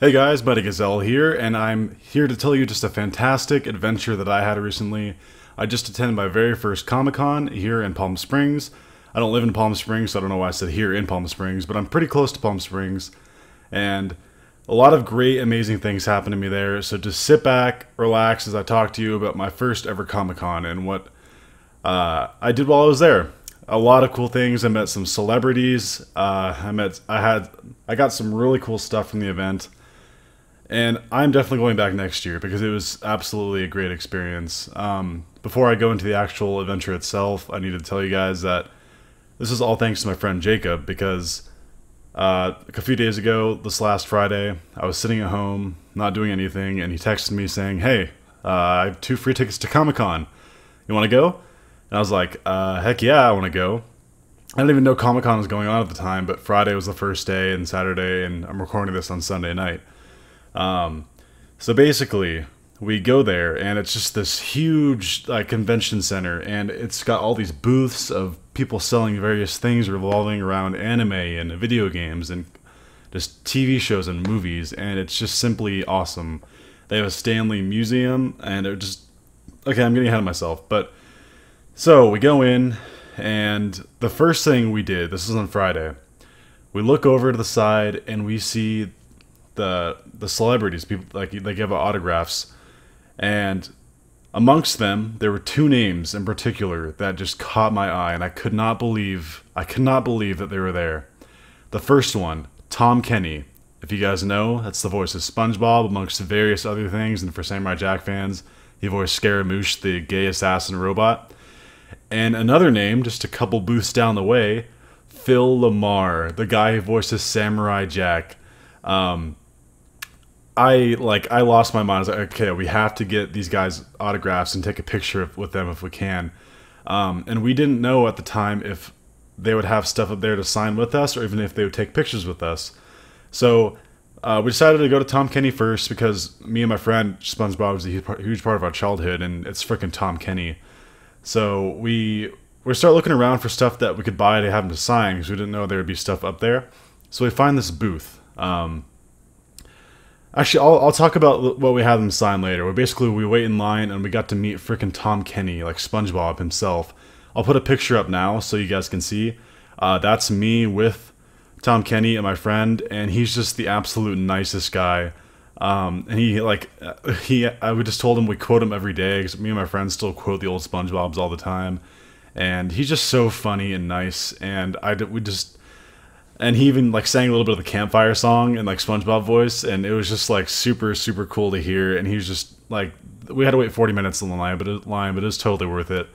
Hey guys, Buddy Gazelle here, and I'm here to tell you just a fantastic adventure that I had recently. I just attended my very first Comic-Con here in Palm Springs. I don't live in Palm Springs, so I don't know why I said here in Palm Springs, but I'm pretty close to Palm Springs, and a lot of great, amazing things happened to me there. So just sit back, relax as I talk to you about my first ever Comic-Con and what I did while I was there. A lot of cool things. I met some celebrities. I got some really cool stuff from the event. And I'm definitely going back next year because it was absolutely a great experience. Before I go into the actual adventure itself, I need to tell you guys that this is all thanks to my friend Jacob because a few days ago, this last Friday, I was sitting at home, not doing anything, and he texted me saying, "Hey, I have 2 free tickets to Comic-Con. You want to go?" And I was like, heck yeah, I want to go. I didn't even know Comic-Con was going on at the time, but Friday was the first day and Saturday, and I'm recording this on Sunday night. So basically, we go there, and it's just this huge convention center, and it's got all these booths of people selling various things revolving around anime and video games and just TV shows and movies, and it's just simply awesome. They have a Stanley Museum, and it just... Okay, I'm getting ahead of myself, but... So, we go in, and the first thing we did, this was on Friday, we look over to the side, and we see the celebrities, people they give autographs, and amongst them there were 2 names in particular that just caught my eye, and I could not believe that they were there. The first one, Tom Kenny. If you guys know, that's the voice of SpongeBob amongst various other things, and for Samurai Jack fans, he voiced Scaramouche, the gay assassin robot. And another name, just a couple booths down the way, Phil LaMarr, the guy who voices Samurai Jack. I lost my mind. I was like, okay, we have to get these guys autographs and take a picture with them if we can. And we didn't know at the time if they would have stuff up there to sign with us or even if they would take pictures with us. So we decided to go to Tom Kenny first because me and my friend SpongeBob was a huge part of our childhood, and it's freaking Tom Kenny. So we start looking around for stuff that we could buy to have him to sign because we didn't know there would be stuff up there. So we find this booth. Actually, I'll talk about what we had them sign later. We wait in line and we got to meet frickin' Tom Kenny, like SpongeBob himself. I'll put a picture up now so you guys can see. That's me with Tom Kenny and my friend, and he's just the absolute nicest guy. And we just told him we quote him every day because me and my friends still quote the old SpongeBobs all the time. And he's just so funny and nice, and And he even sang a little bit of the campfire song in SpongeBob voice, and it was just super, super cool to hear. And he was just we had to wait 40 minutes in the line, but it was totally worth it.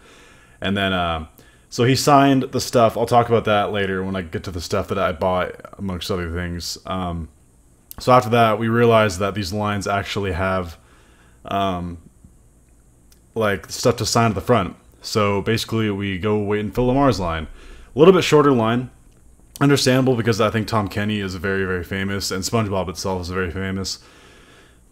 And then so he signed the stuff. I'll talk about that later when I get to the stuff that I bought amongst other things. So after that, we realized that these lines actually have stuff to sign at the front. So basically, we go wait in Phil LaMarr's line, a little bit shorter line. Understandable because I think Tom Kenny is very, very famous, and SpongeBob itself is very famous.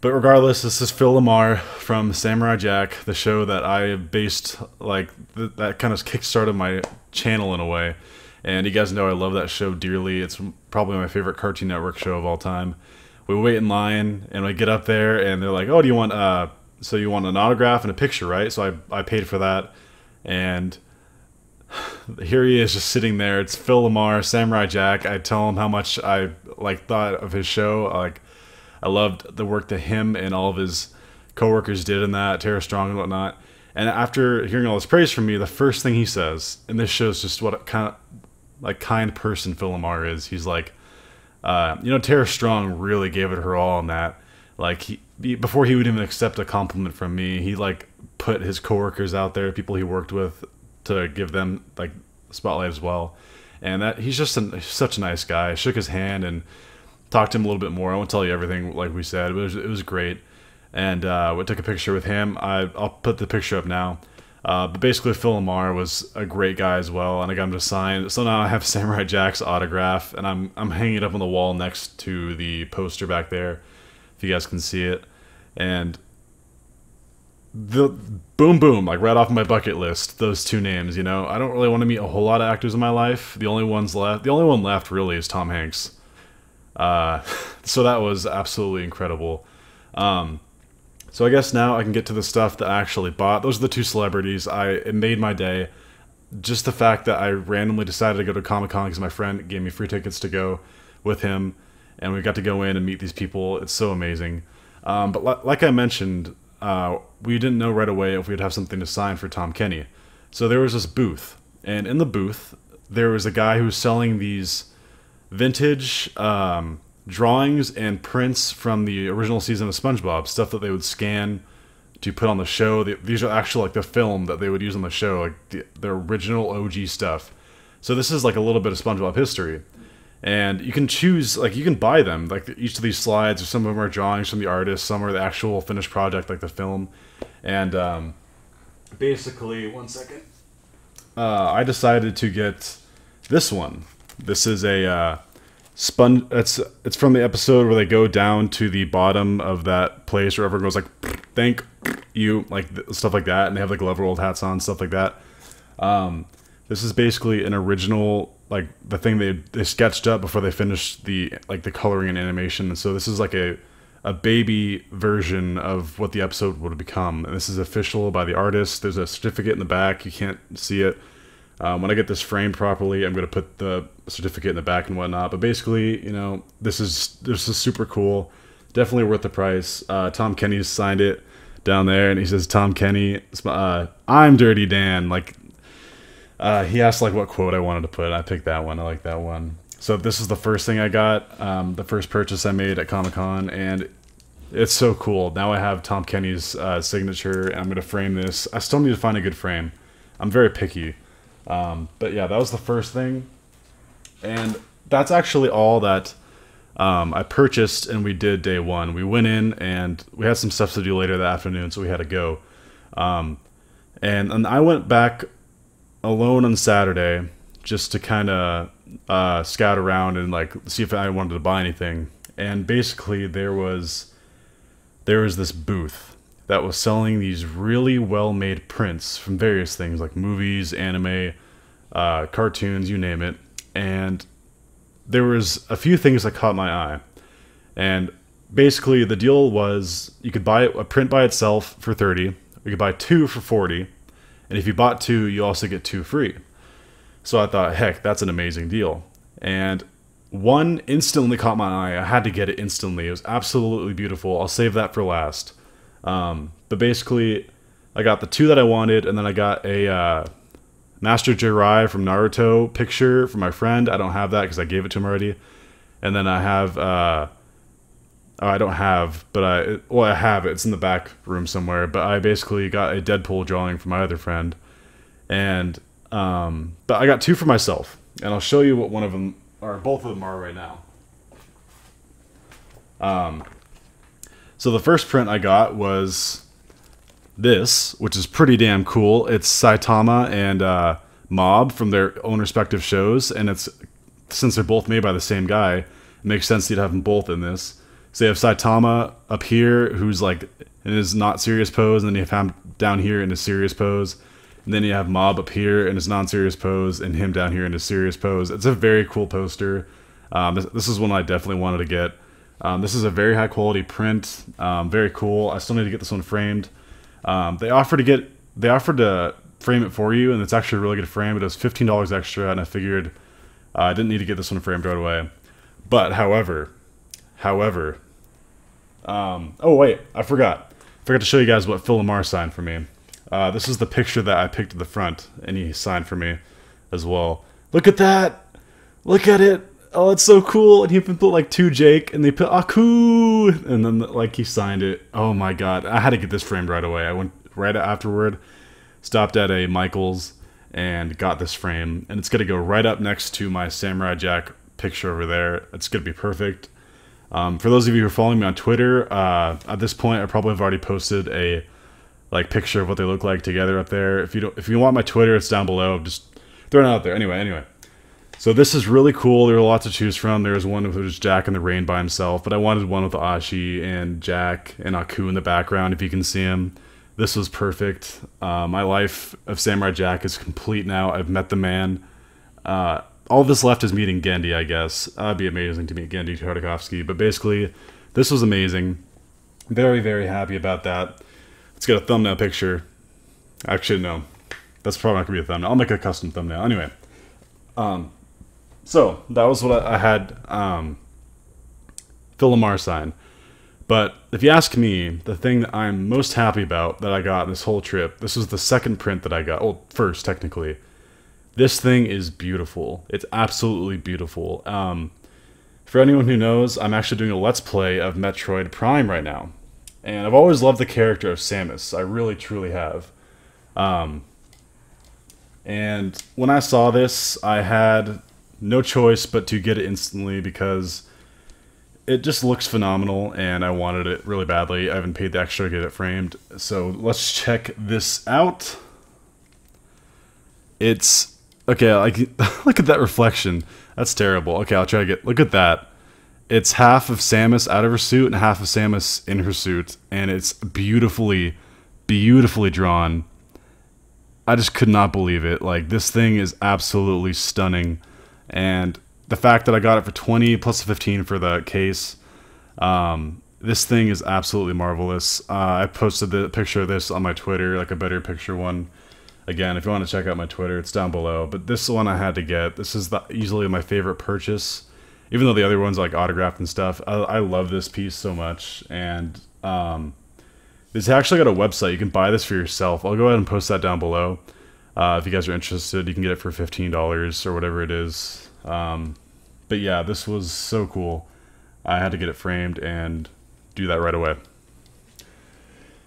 But regardless, this is Phil LaMarr from Samurai Jack, the show that I based, that kind of kickstarted my channel in a way. And you guys know I love that show dearly. It's probably my favorite Cartoon Network show of all time. We wait in line, and we get up there, and they're like, "Oh, do you want so you want an autograph and a picture, right?" So I paid for that, and here he is just sitting there. It's Phil LaMarr, Samurai Jack. I tell him how much I thought of his show. I loved the work that him and all of his coworkers did in that, Tara Strong and whatnot. And after hearing all this praise from me, the first thing he says, and this shows just what a kind person Phil LaMarr is. He's like, Tara Strong really gave it her all on that. Before he would even accept a compliment from me, he put his coworkers out there, people he worked with, to give them spotlight as well. And that he's just such a nice guy. I shook his hand and talked to him a little bit more. I won't tell you everything like we said, but it was great. And we took a picture with him. I'll put the picture up now. But basically, Phil LaMarr was a great guy as well, and I got him to sign. So now I have Samurai Jack's autograph, and I'm hanging it up on the wall next to the poster back there, if you guys can see it. And the boom, right off my bucket list, those 2 names. I don't really want to meet a whole lot of actors in my life. The only one left really is Tom Hanks. So that was absolutely incredible. So I guess now I can get to the stuff that I actually bought. Those are the two celebrities. It made my day. Just the fact that I randomly decided to go to Comic-Con because my friend gave me free tickets to go with him, and we got to go in and meet these people. It's so amazing. But like I mentioned, we didn't know right away if we'd have something to sign for Tom Kenny. So there was this booth, and in the booth, there was a guy who was selling these vintage drawings and prints from the original season of SpongeBob, stuff that they would scan to put on the show. These are actually like the film that they would use on the show, like the original OG stuff. So this is like a little bit of SpongeBob history. And you can choose, like, you can buy them. Like, each of these slides, or some of them are drawings from the artist, some are the actual finished project, like the film. And basically, one second. I decided to get this one. This is a it's from the episode where they go down to the bottom of that place where everyone goes like, thank you, like stuff like that, and they have like Leverworld hats on, stuff like that. This is basically an original, like the thing they sketched up before they finished the coloring and animation. And so this is like a baby version of what the episode would have become. And this is official by the artist. There's a certificate in the back. You can't see it. When I get this framed properly, I'm going to put the certificate in the back and whatnot. But basically, you know, this is super cool. Definitely worth the price. Tom Kenny's signed it down there, and he says, "Tom Kenny, I'm Dirty Dan." Like, he asked like what quote I wanted to put. I picked that one. I like that one. So this is the first thing I got, the first purchase I made at Comic-Con, and it's so cool. Now I have Tom Kenny's signature, and I'm going to frame this. I still need to find a good frame. I'm very picky. But yeah, that was the first thing. And that's actually all that I purchased and we did day one. We went in and we had some stuff to do later that afternoon, so we had to go. And I went back alone on Saturday just to kind of scout around and like see if I wanted to buy anything. And basically there was this booth that was selling these really well-made prints from various things like movies, anime, cartoons, you name it. And there was a few things that caught my eye. And basically the deal was you could buy a print by itself for 30, you could buy two for 40, and if you bought two, you also get two free. So I thought, heck, that's an amazing deal. And one instantly caught my eye. I had to get it instantly. It was absolutely beautiful. I'll save that for last. But basically, I got the two that I wanted, and then I got a Master Jirai from Naruto picture from my friend. I don't have that because I gave it to him already. And then I have, I don't have, but I have it. It's in the back room somewhere. But I basically got a Deadpool drawing from my other friend. And, but I got two for myself. And I'll show you what one of them, or both of them are right now. So the first print I got was this, which is pretty damn cool. It's Saitama and Mob from their own respective shows, and it's, since they're both made by the same guy, it makes sense you'd have them both in this. So you have Saitama up here, who's like in his not serious pose, and then you have him down here in his serious pose, and then you have Mob up here in his non-serious pose, and him down here in his serious pose. It's a very cool poster. This is one I definitely wanted to get. This is a very high quality print, very cool. I still need to get this one framed. They offered to frame it for you, and it's actually a really good frame. It was $15 extra, and I figured I didn't need to get this one framed right away. But however, oh wait, I forgot to show you guys what Phil Lamar signed for me. This is the picture that I picked at the front, and he signed for me as well. Look at that! Look at it! Oh, it's so cool. And he put like to Jake, and they put Aku, and then like he signed it. Oh my god, I had to get this framed right away. I went right afterward, stopped at a Michael's and got this frame, and it's gonna go right up next to my Samurai Jack picture over there. It's gonna be perfect. For those of you who are following me on Twitter, at this point I probably have already posted a like picture of what they look like together up there. If you want my Twitter, it's down below. Just throwing it out there. Anyway. So this is really cool. There are lots to choose from. There was one with just Jack in the rain by himself, but I wanted one with Ashi and Jack and Aku in the background, if you can see him. This was perfect. My life of Samurai Jack is complete now. I've met the man. all this left is meeting Genndy, I guess. It'd be amazing to meet Genndy Tartakovsky. But basically, this was amazing. Very, very happy about that. Let's get a thumbnail picture. Actually, no. That's probably not going to be a thumbnail. I'll make a custom thumbnail. Anyway. So, that was what I had Phil LaMarr sign. But if you ask me, the thing that I'm most happy about that I got this whole trip, this was the second print that I got. Well, first, technically. This thing is beautiful. It's absolutely beautiful. For anyone who knows, I'm actually doing a Let's Play of Metroid Prime right now. And I've always loved the character of Samus. I really, truly have. And when I saw this, I had no choice but to get it instantly because it just looks phenomenal and I wanted it really badly. I haven't paid the extra to get it framed. So let's check this out. It's... okay, like, look at that reflection. That's terrible. Okay, I'll try to get... look at that. It's half of Samus out of her suit and half of Samus in her suit. And it's beautifully, beautifully drawn. I just could not believe it. Like, this thing is absolutely stunning. And the fact that I got it for 20 plus 15 for the case, this thing is absolutely marvelous. I posted the picture of this on my Twitter, like a better picture one. Again, if you want to check out my Twitter, it's down below. But this one I had to get. This is easily my favorite purchase. Even though the other ones are like autographed and stuff, I love this piece so much. And it's actually got a website. You can buy this for yourself. I'll go ahead and post that down below. If you guys are interested, you can get it for $15 or whatever it is. But yeah, this was so cool. I had to get it framed and do that right away.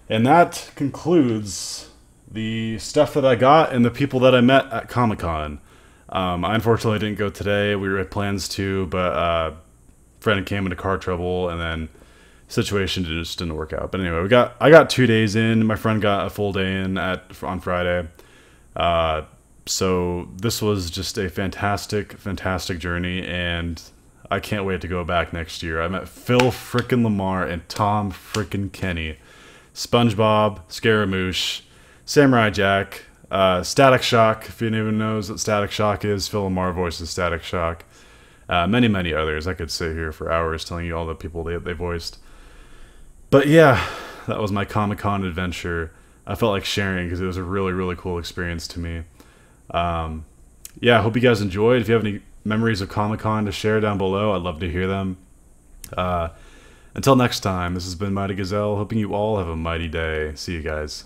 And that concludes the stuff that I got and the people that I met at Comic-Con. I unfortunately didn't go today. We had plans to, but a friend came into car trouble and then situation just didn't work out. But anyway, I got 2 days in. My friend got a full day in on Friday. So this was just a fantastic, fantastic journey, and I can't wait to go back next year. I met Phil frickin' LaMarr and Tom frickin' Kenny, SpongeBob, Scaramouche, Samurai Jack, Static Shock. If anyone knows what Static Shock is, Phil LaMarr voices Static Shock. Many, many others. I could sit here for hours telling you all the people they voiced. But yeah, that was my Comic-Con adventure. I felt like sharing because it was a really, really cool experience to me. Yeah, I hope you guys enjoyed. If you have any memories of Comic-Con to share down below, I'd love to hear them. Until next time, this has been Mighty Gazelle, hoping you all have a mighty day. See you guys.